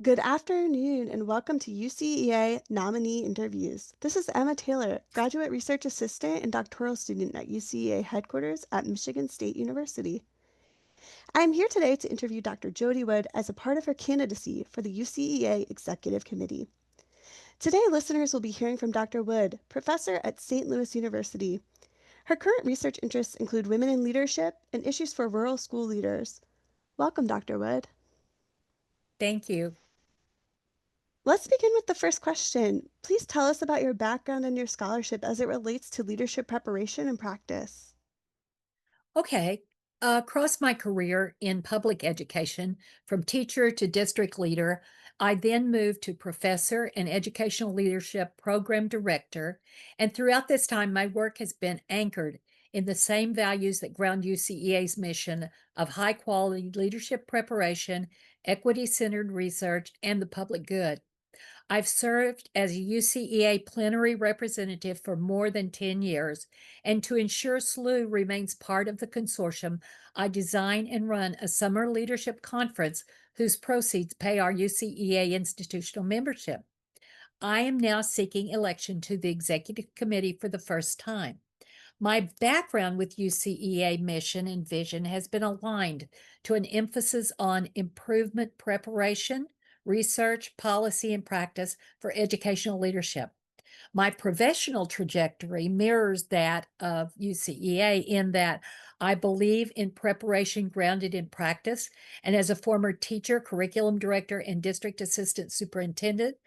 Good afternoon and welcome to UCEA nominee interviews. This is Emma Taylor, graduate research assistant and doctoral student at UCEA headquarters at Michigan State University. I am here today to interview Dr. Jody Wood as a part of her candidacy for the UCEA Executive Committee. Today, listeners will be hearing from Dr. Wood, professor at St. Louis University. Her current research interests include women in leadership and issues for rural school leaders. Welcome, Dr. Wood. Thank you. Let's begin with the first question. Please tell us about your background and your scholarship as it relates to leadership preparation and practice. Okay. Across my career in public education, from teacher to district leader, I then moved to professor and educational leadership program director. And throughout this time, my work has been anchored in the same values that ground UCEA's mission of high quality leadership preparation, equity centered research, and the public good. I've served as a UCEA plenary representative for more than 10 years, and to ensure SLU remains part of the consortium, I design and run a summer leadership conference whose proceeds pay our UCEA institutional membership. I am now seeking election to the executive committee for the first time. My background with UCEA mission and vision has been aligned to an emphasis on improvement preparation, research, policy, and practice for educational leadership. My professional trajectory mirrors that of UCEA in that I believe in preparation grounded in practice. And as a former teacher, curriculum director, and district assistant superintendent,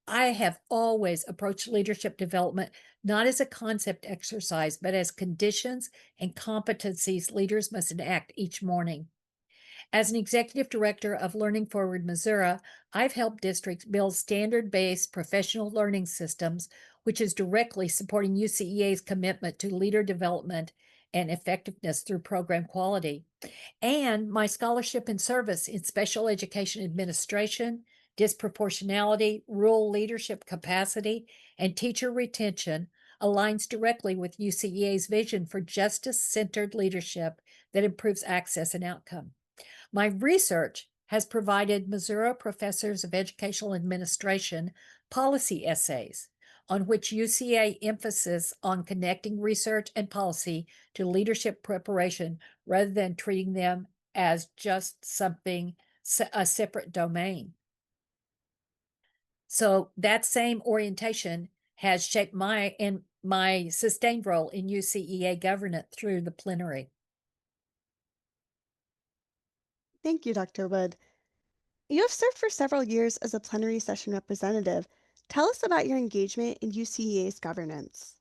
I have always approached leadership development not as a concept exercise, but as conditions and competencies leaders must enact each morning. As an executive director of Learning Forward Missouri, I've helped districts build standard-based professional learning systems, which is directly supporting UCEA's commitment to leader development and effectiveness through program quality. And my scholarship and service in special education administration, disproportionality, rural leadership capacity, and teacher retention aligns directly with UCEA's vision for justice-centered leadership that improves access and outcome. My research has provided Missouri professors of educational administration policy essays on which UCA emphasis on connecting research and policy to leadership preparation rather than treating them as just something, a separate domain. So that same orientation has shaped my sustained role in UCEA governance through the plenary. Thank you, Dr. Wood. You have served for several years as a plenary session representative. Tell us about your engagement in UCEA's governance.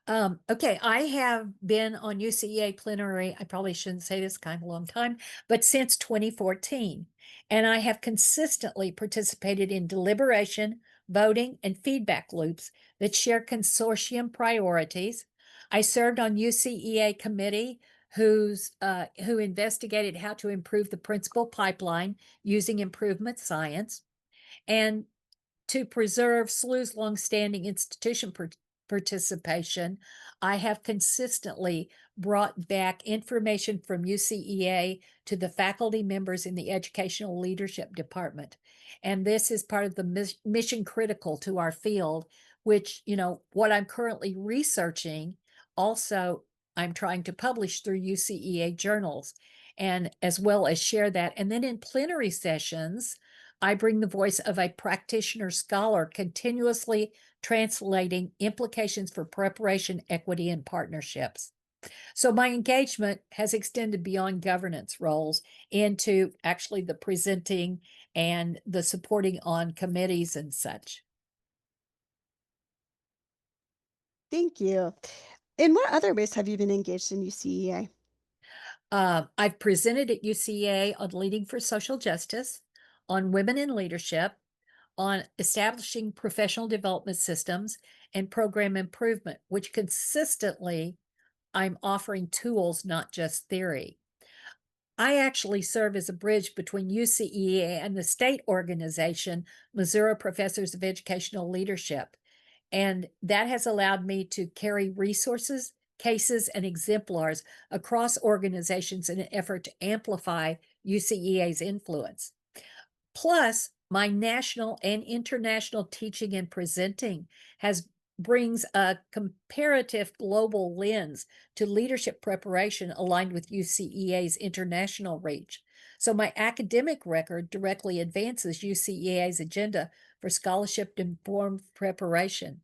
Okay, I have been on UCEA plenary, I probably shouldn't say this, kind of a long time, but since 2014. And I have consistently participated in deliberation, voting, and feedback loops that share consortium priorities. I served on UCEA committee who investigated how to improve the principal pipeline using improvement science. And to preserve SLU's longstanding institution participation, I have consistently brought back information from UCEA to the faculty members in the Educational Leadership Department. And this is part of the mission critical to our field, which, what I'm currently researching, also I'm trying to publish through UCEA journals and as well as share that. And then in plenary sessions, I bring the voice of a practitioner scholar, continuously translating implications for preparation, equity, and partnerships. So my engagement has extended beyond governance roles into actually the presenting and the supporting on committees and such. Thank you. In what other ways have you been engaged in UCEA? I've presented at UCA on leading for social justice, on women in leadership, on establishing professional development systems and program improvement, which consistently I'm offering tools, not just theory. I actually serve as a bridge between UCEA and the state organization, Missouri Professors of Educational Leadership. And that has allowed me to carry resources, cases, and exemplars across organizations in an effort to amplify UCEA's influence. Plus, My national and international teaching and presenting has brings a comparative global lens to leadership preparation aligned with UCEA's international reach. So my academic record directly advances UCEA's agenda for scholarship informed preparation.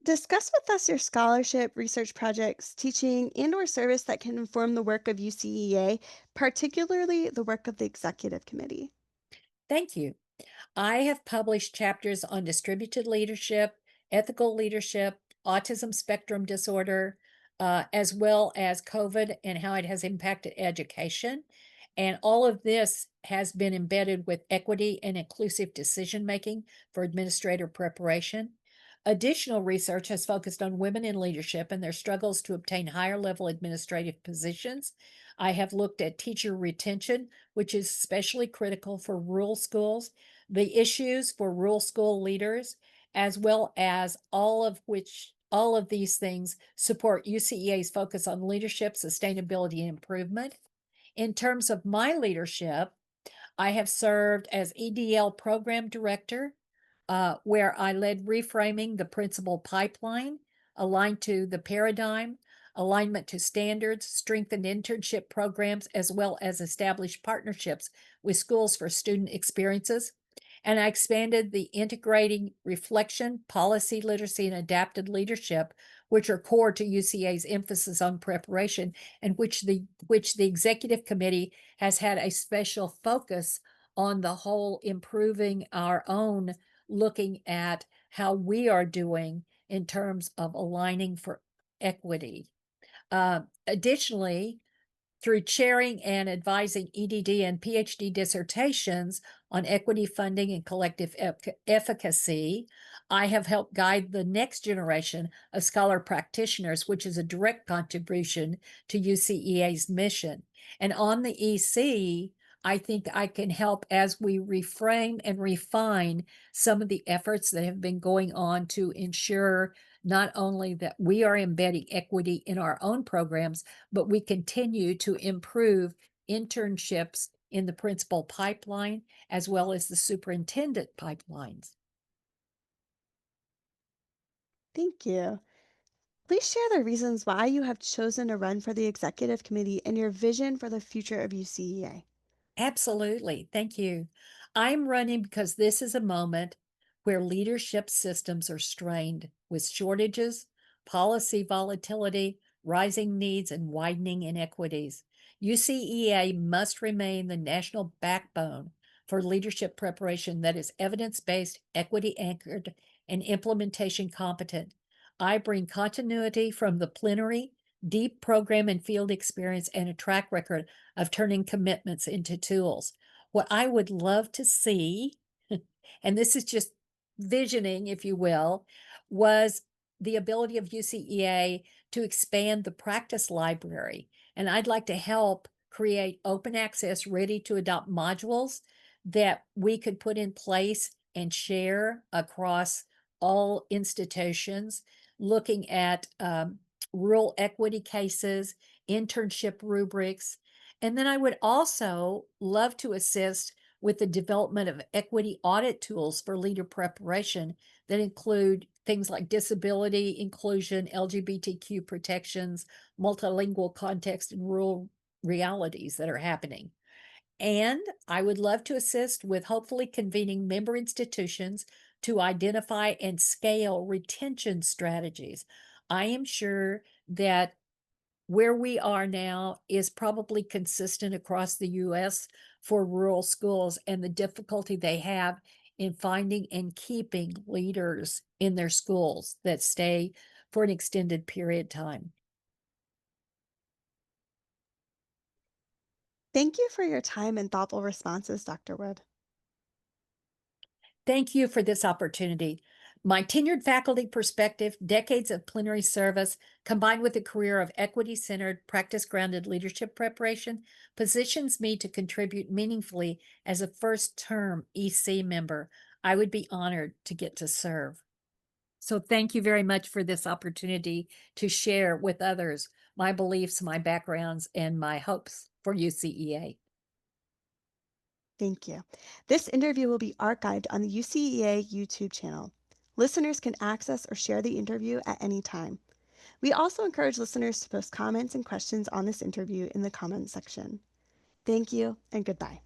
Discuss with us your scholarship, research projects, teaching, and/or service that can inform the work of UCEA, particularly the work of the executive committee. Thank you. I have published chapters on distributed leadership, ethical leadership, autism spectrum disorder, as well as COVID and how it has impacted education. And all of this has been embedded with equity and inclusive decision making for administrator preparation. Additional research has focused on women in leadership and their struggles to obtain higher level administrative positions. I have looked at teacher retention, which is especially critical for rural schools, the issues for rural school leaders, as well as all of these things support UCEA's focus on leadership, sustainability, and improvement. In terms of my leadership, I have served as EDL program director, where I led reframing the principal pipeline, aligned to the paradigm, alignment to standards, strengthened internship programs, as well as established partnerships with schools for student experiences. And I expanded the integrating reflection, policy literacy, and adapted leadership, which are core to UCA's emphasis on preparation, and which the executive committee has had a special focus on the whole improving our own looking at how we are doing in terms of aligning for equity. Additionally, through chairing and advising EDD and PhD dissertations on equity funding and collective efficacy, I have helped guide the next generation of scholar practitioners, which is a direct contribution to UCEA's mission. And on the EC, I think I can help as we reframe and refine some of the efforts that have been going on to ensure not only that we are embedding equity in our own programs, but we continue to improve internships in the principal pipeline as well as the superintendent pipelines. Thank you. Please share the reasons why you have chosen to run for the executive committee and your vision for the future of UCEA. Absolutely. Thank you. I'm running because this is a moment where leadership systems are strained with shortages, policy volatility, rising needs, and widening inequities. UCEA must remain the national backbone for leadership preparation that is evidence based, equity anchored, and implementation competent. I bring continuity from the plenary, deep program and field experience, and a track record of turning commitments into tools. What I would love to see, and this is just visioning, if you will, was the ability of UCEA to expand the practice library. And I'd like to help create open access, ready to adopt modules that we could put in place and share across all institutions, looking at rural equity cases, internship rubrics, and then I would also love to assist with the development of equity audit tools for leader preparation that include things like disability inclusion, LGBTQ protections, multilingual context, and rural realities that are happening. And I would love to assist with hopefully convening member institutions to identify and scale retention strategies. I am sure that where we are now is probably consistent across the US for rural schools and the difficulty they have in finding and keeping leaders in their schools that stay for an extended period of time. Thank you for your time and thoughtful responses, Dr. Wood. Thank you for this opportunity. My tenured faculty perspective, decades of plenary service, combined with a career of equity centered, practice grounded leadership preparation, positions me to contribute meaningfully as a first term EC member. I would be honored to get to serve. So, thank you very much for this opportunity to share with others my beliefs, my backgrounds, and my hopes for UCEA. Thank you. This interview will be archived on the UCEA YouTube channel. Listeners can access or share the interview at any time. We also encourage listeners to post comments and questions on this interview in the comments section. Thank you and goodbye.